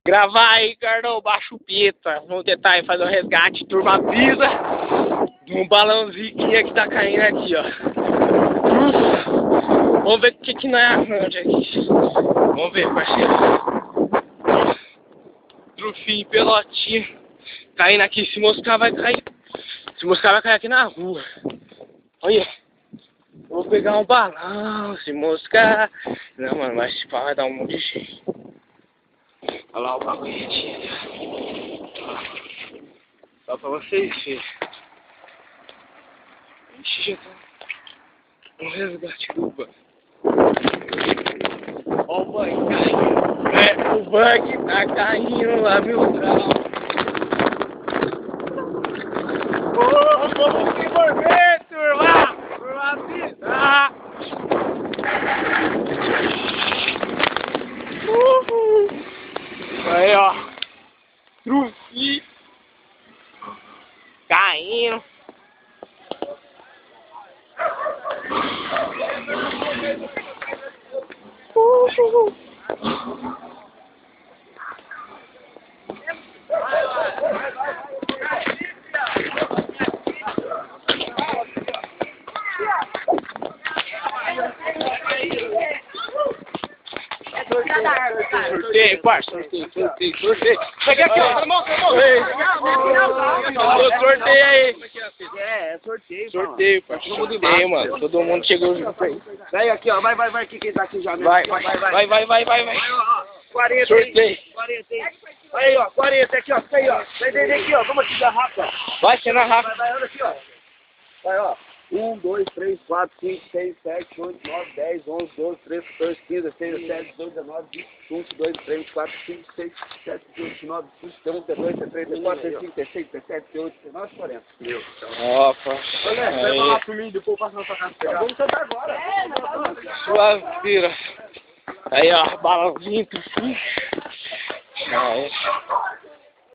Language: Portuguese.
Gravar aí, Cardão, baixa o pita. Vamos tentar aí fazer o resgate. Turma avisa de um balãozinho que tá caindo aqui, ó. Vamos ver o que não é arranjo aqui. Vamos ver, parceiro. Trufinho, pelotinha. Caindo aqui, se moscar vai cair. Se moscar vai cair aqui na rua. Olha. Vou pegar um balão, se moscar. Não, mano, mas esse pau vai dar um monte de jeito. Olha lá o bagulho aqui. Só pra vocês verem. Ixi, já tá um resgate do bug. Ó o bug caindo. É, o bug tá caindo lá, meu grau. Vamos se envolver, turma! Turma avisar! Aí, ó. Trufi. Caindo. Sorteio, parça, sorteio. Peguei aqui, ó, na mão. Sorteio aí. É sorteio. Sorteio, parça. Sorteio, mano. Todo mundo chegou junto aí. Vai aqui, ó, vai, quem tá aqui já mesmo. Vai. 40 sorteio. aí, 40 aí. Aí, ó, 40 aqui, ó, fica aí, ó. Vem aqui, ó, vamos aqui da rápida. Vai, cena rápida. Vai, olha aqui, ó. Vai, ó. 1, 2, 3, 4, 5, 6, 7, 8, 9, 10, 11, 12, 13, 14, 15, 16, 17, 18, 19, 20, 21, 22, 23, 24, 25, 26, 27, 28, 29, 30, 31, 32, 33, 34, 35, 36, 37, 38, 39, 40. Meu. Ó, parça. Olha, vai falar por mim, depois eu passo na sua casa pegar. Vamos sentar agora. É, não tá. Suave, vira. Aí, ó, balãozinho, trufinho. Aí.